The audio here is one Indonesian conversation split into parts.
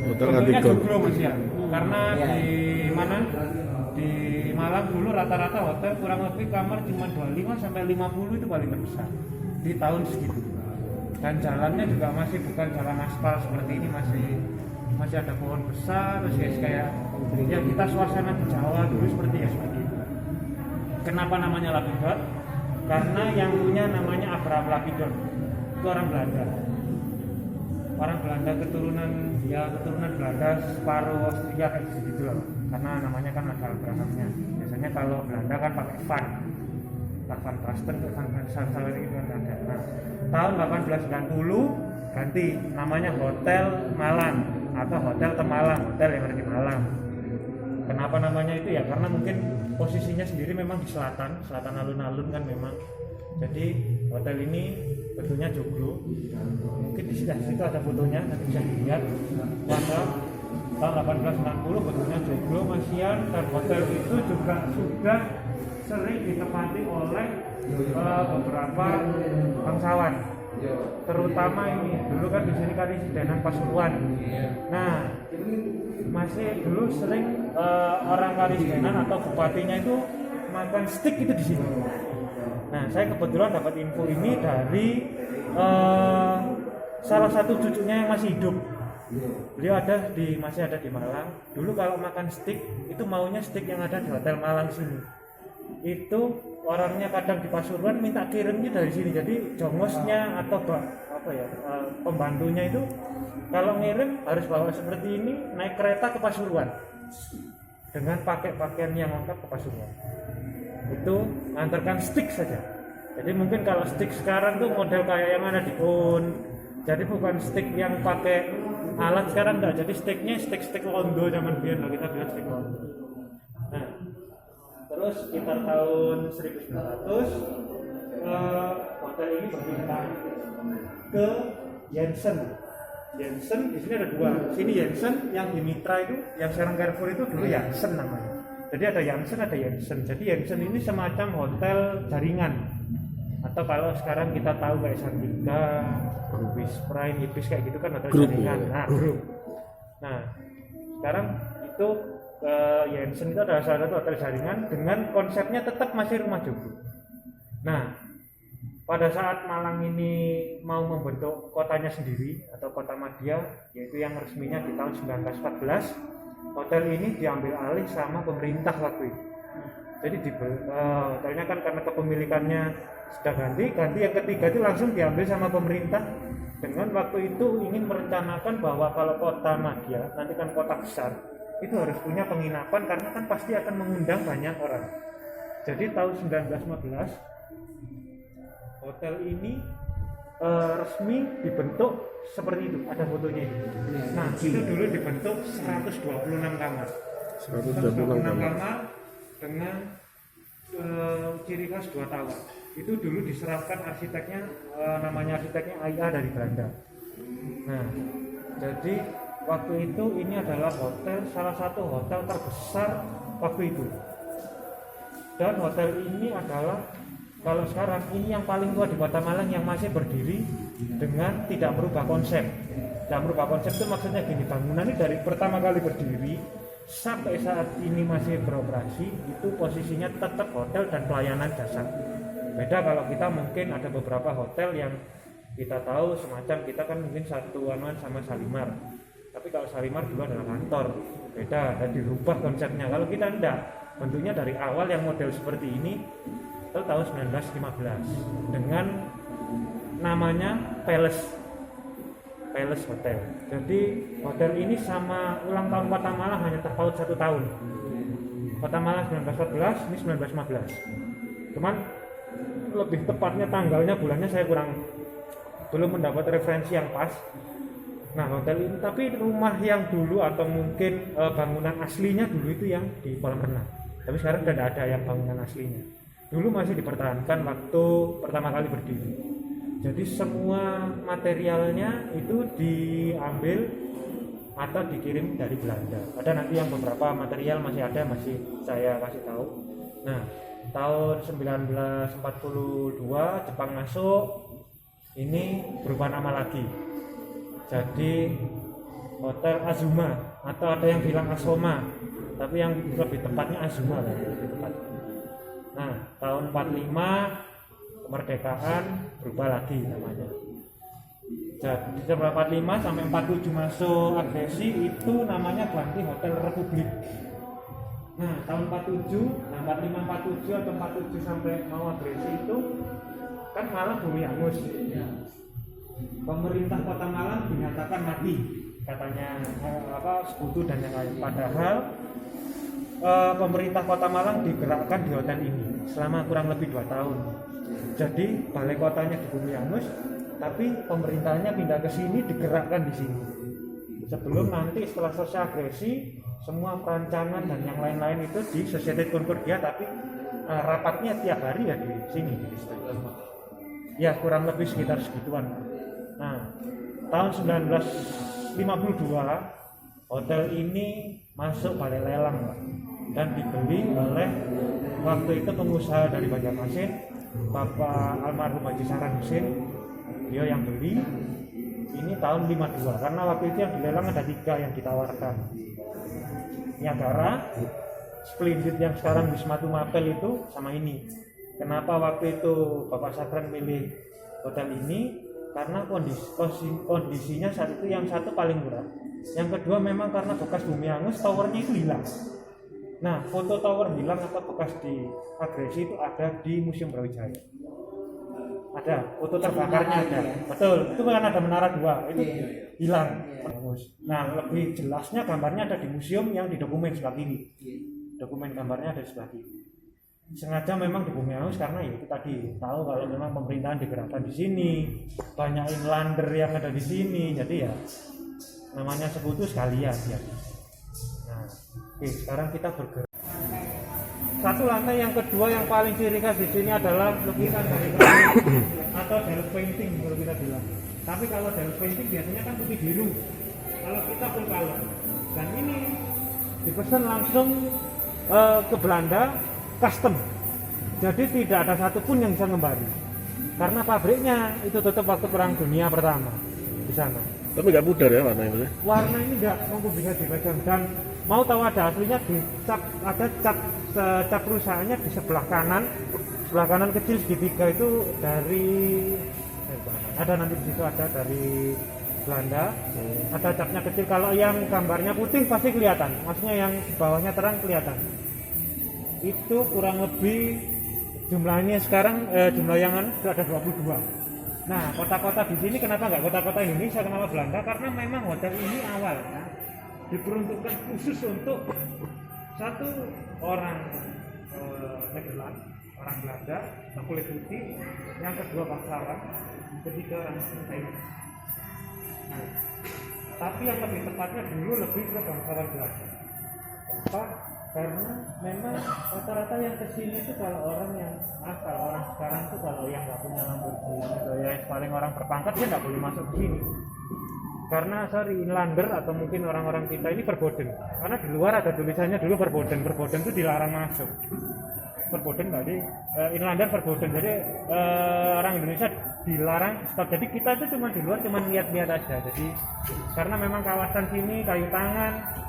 Hotel Bentuknya Antikon. joglo Mas ya. Karena di mana? Di Malang dulu rata-rata hotel kurang lebih kamar cuma 25 sampai 50 itu paling terbesar di tahun segitu. Dan jalannya juga masih bukan jalan aspal seperti ini, masih ada pohon besar, terus guys kayak ya kita suasana di Jawa dulu seperti itu. Kenapa namanya Lapidot? Karena yang punya namanya Abraham Lapidot, itu orang Belanda. Orang Belanda keturunan Belanda separuh Austria kayak gitu loh. Karena namanya kan ada Abrahamnya. Biasanya kalau Belanda kan pakai Van Basten, Van Sansal itu kan ada. Nah, tahun 1890 ganti namanya Hotel Malang atau Hotel Temalang, hotel yang ada di Malang. Kenapa namanya itu ya? Karena mungkin posisinya sendiri memang di selatan alun-alun kan memang. Jadi hotel ini bentuknya joglo. Mungkin di situ ada fotonya, nanti bisa dilihat. Maka tahun 1890 bentuknya joglo Masian, dan hotel itu juga sudah sering ditempati oleh beberapa bangsawan. Terutama ini dulu kan di sini Karisidenan Pasuruan. Nah, masih dulu sering orang Karisidenan atau bupatinya itu makan steak itu di sini. Nah, saya kebetulan dapat info ini dari salah satu cucunya yang masih hidup. Beliau masih ada di Malang. Dulu kalau makan steak itu maunya steak yang ada di Hotel Malang sini. Itu orangnya kadang di Pasuruan minta kirimnya dari sini. Jadi jongosnya atau pembantunya itu kalau ngirim harus bawa seperti ini, naik kereta ke Pasuruan dengan pakai pakaian yang lengkap ke Pasuruan. Itu ngantarkan stick saja. Jadi mungkin kalau stick sekarang tuh model kayak yang ada di Kun. Jadi bukan stick yang pakai alat sekarang enggak. Jadi sticknya stick londo zaman biyen lah, kita bilang stick londo. Nah, terus sekitar tahun 1900 hotel ini berpindah ke Jensen di sini ada dua. Sini Jensen, yang di Mitra itu, yang sekarang Carrefour itu dulu Jansen namanya. Jadi ada Jansen, ada Jensen. Jadi Jensen ini semacam hotel jaringan. Atau kalau sekarang kita tahu kayak Santika, Grubis Prime, Ibis kayak gitu kan hotel jaringan. Nah, grup. Nah, sekarang itu Jensen itu adalah salah satu hotel jaringan dengan konsepnya tetap masih rumah joglo. Nah, pada saat Malang ini mau membentuk kotanya sendiri atau kota Madya, yaitu yang resminya di tahun 1914, hotel ini diambil alih sama pemerintah waktu itu. Jadi hotelnya kan karena kepemilikannya sudah ganti yang ketiga itu langsung diambil sama pemerintah. Dengan waktu itu ingin merencanakan bahwa kalau kota Madya, nanti kan kota besar, itu harus punya penginapan karena kan pasti akan mengundang banyak orang. Jadi tahun 1915 hotel ini resmi dibentuk seperti itu, ada fotonya itu. Nah, itu dulu dibentuk 126 kamar. 126 kamar dengan ciri khas 2 tower. Itu dulu diserahkan arsiteknya, namanya arsiteknya Aya dari Belanda. Nah, jadi waktu itu ini adalah salah satu hotel terbesar waktu itu. Dan hotel ini adalah, kalau sekarang ini yang paling tua di Kota Malang yang masih berdiri dengan tidak merubah konsep. Tidak merubah konsep itu maksudnya gini, bangunan ini dari pertama kali berdiri sampai saat ini masih beroperasi, itu posisinya tetap hotel dan pelayanan jasa. Beda kalau kita mungkin ada beberapa hotel yang kita tahu semacam, kita kan mungkin satuan sama Salimar. Tapi kalau Salimar dulu adalah kantor, beda dan dirubah konsepnya. Kalau kita enggak, bentuknya dari awal yang model seperti ini itu tahun 1915 dengan namanya Palace Hotel. Jadi hotel ini sama ulang tahun Kota Malang hanya terpaut 1 tahun. Kota Malang 1914, ini 1915. Cuman lebih tepatnya tanggalnya, bulannya saya belum mendapat referensi yang pas. Nah, hotel ini, tapi rumah yang dulu atau mungkin bangunan aslinya dulu itu yang di kolam renang. Tapi sekarang tidak ada yang bangunan aslinya. Dulu masih dipertahankan waktu pertama kali berdiri. Jadi semua materialnya itu diambil atau dikirim dari Belanda. Ada nanti yang beberapa material masih ada, masih saya kasih tahu. Nah, tahun 1942 Jepang masuk, ini berubah nama lagi. Jadi Hotel Azuma, atau ada yang bilang Asoma, tapi yang lebih tepatnya Azuma lah, lebih tepat. Nah, tahun 45 kemerdekaan berubah lagi namanya. Jadi 45 sampai 47 masuk agresi itu namanya ganti Hotel Republik. Nah, tahun 47, nah 45 47 atau 47 sampai mau agresi itu kan Malang bumi hangus. Pemerintah Kota Malang dinyatakan mati, katanya sekutu dan yang lain. Padahal pemerintah Kota Malang digerakkan di hotel ini selama kurang lebih 2 tahun. Jadi balai kotanya di Bumi Angus, tapi pemerintahnya pindah ke sini, digerakkan di sini. Sebelum nanti setelah selesai agresi, semua perancangan dan yang lain-lain itu di Societe Concordia, tapi rapatnya tiap hari ya di sini di distrik. Ya kurang lebih sekitar segituan. Nah, tahun 1952 hotel ini masuk balai lelang, Pak, dan dibeli oleh waktu itu pengusaha dari Banjarmasin, Bapak almarhum Haji Saran Husin. Dia yang beli. Ini tahun 52 karena waktu itu yang dilelang ada 3 yang ditawarkan. Niagara, Splendid yang sekarang Wisma Mapel itu sama ini. Kenapa waktu itu Bapak Sakran milih hotel ini? Karena kondisinya saat itu yang satu paling murah. Yang kedua memang karena bekas bumi hangus, towernya itu hilang. Nah, foto tower hilang atau bekas di agresi itu ada di Museum Brawijaya. Ada, foto terbakarnya ada. Betul, itu kan ada menara 2, itu hilang. Nah, lebih jelasnya gambarnya ada di museum yang di dokumen sebelah kiri. Dokumen gambarnya ada di sebelah kiri. Sengaja memang di Bumi Angus karena itu tadi tahu kalau memang pemerintahan digerakkan di sini, banyak inlander yang ada di sini, jadi ya namanya sekutu sekalian ya. Nah, oke, sekarang kita bergerak. Satu lantai yang kedua yang paling ciri khas di sini adalah lukisan dari atau Delft painting kalau kita bilang. Tapi kalau Delft painting biasanya kan putih biru. Kalau kita full color. Dan ini dipesan langsung ke Belanda, custom. Jadi tidak ada satupun yang bisa ngembali. Karena pabriknya itu tutup waktu Perang Dunia Pertama di sana. Tapi nggak pudar ya warna ini? Warna ini nggak mampu bisa dipajang, dan mau tahu ada aslinya dicap, ada cap perusahaannya di sebelah kanan kecil segitiga itu dari ada nanti di situ ada dari Belanda, ada capnya kecil. Kalau yang gambarnya putih pasti kelihatan, maksudnya yang bawahnya terang kelihatan. Itu kurang lebih jumlahnya sekarang jumlah yang itu ada 22. Nah, kota-kota di sini kenapa nggak kota-kota Indonesia, kenapa Belanda? Karena memang hotel ini awalnya diperuntukkan khusus untuk satu orang Nederland, orang Belanda, kulit putih, yang kedua bangsawan, ketiga orang Chinese. Nah, tapi yang lebih tepatnya dulu lebih ke bangsawan Belanda. Kenapa? Karena memang rata-rata yang kesini itu kalau orang yang kalau orang sekarang tuh kalau yang nggak punya Lamborghini atau yang paling orang berpangkat dia nggak boleh masuk ke sini. Karena inlander atau mungkin orang-orang kita ini verboten. Karena di luar ada tulisannya dulu verboten itu dilarang masuk. Verboten berarti inlander verboten. Jadi orang Indonesia dilarang stop. Jadi kita itu cuma di luar cuma lihat-lihat aja. Jadi karena memang kawasan sini kayu tangan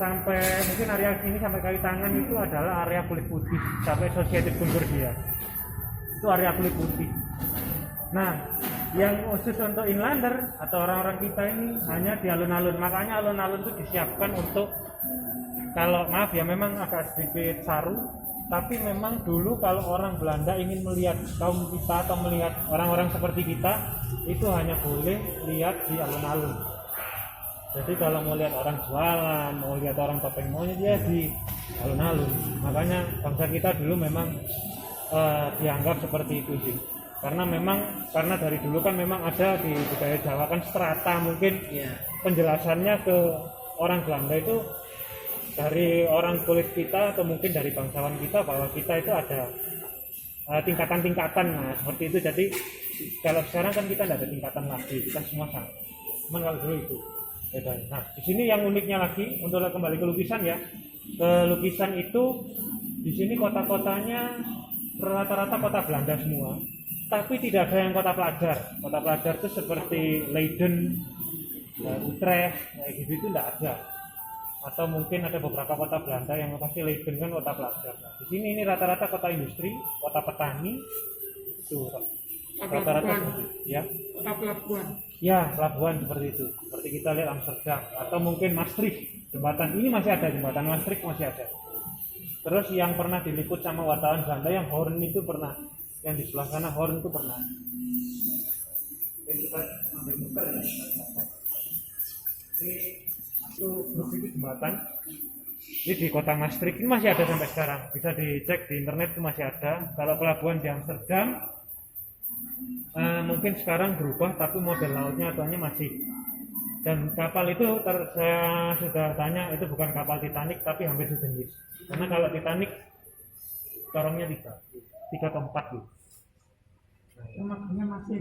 sampai mungkin area sini sampai kayu tangan itu adalah area kulit putih sampai Societe Concordia. Itu area kulit putih. Nah, yang khusus untuk inlander atau orang-orang kita ini hanya di alun-alun. Makanya alun-alun itu disiapkan untuk kalau maaf ya memang agak sedikit saru, tapi memang dulu kalau orang Belanda ingin melihat kaum kita atau melihat orang-orang seperti kita itu hanya boleh lihat di alun-alun. Jadi kalau mau lihat orang jualan, mau lihat orang topeng maunya dia di alun-alun. Makanya bangsa kita dulu memang dianggap seperti itu sih. Karena dari dulu kan memang ada di budaya Jawa kan strata, mungkin penjelasannya ke orang Belanda itu dari orang kulit kita atau mungkin dari bangsawan kita bahwa kita itu ada tingkatan-tingkatan. Nah seperti itu. Jadi kalau sekarang kan kita tidak ada tingkatan lagi, kita semua sama. Cuman kalau dulu itu beda. Nah di sini yang uniknya lagi untuk kembali ke lukisan ya, lukisan itu di sini kota-kotanya rata-rata kota Belanda semua, tapi tidak ada yang kota pelajar. Kota pelajar itu seperti Leiden, Utrecht kayak gitu itu tidak ada. Atau mungkin ada beberapa kota Belanda yang pasti Leiden kan kota pelajar. Nah, di sini ini rata-rata kota industri, kota petani, itu rata-rata seperti itu, ya. Kota pelabuhan. Ya, pelabuhan seperti itu. Seperti kita lihat Amsterdam atau mungkin Maastricht. Jembatan ini masih ada, jembatan Maastricht masih ada. Terus yang pernah diliput sama wartawan Belanda yang Hoorn itu pernah, yang di sebelah sana Hoorn itu pernah. Jadi kita ambil muter ya. Ini itu bukti jembatan. Ini di kota Maastricht ini masih ada sampai sekarang. Bisa dicek di internet itu masih ada. Kalau pelabuhan di Amsterdam mungkin sekarang berubah, tapi model lautnya ataunya masih. Dan kapal itu saya sudah tanya itu bukan kapal Titanic tapi hampir sejenis. Karena kalau Titanic corongnya tiga atau empat gitu. Makanya masih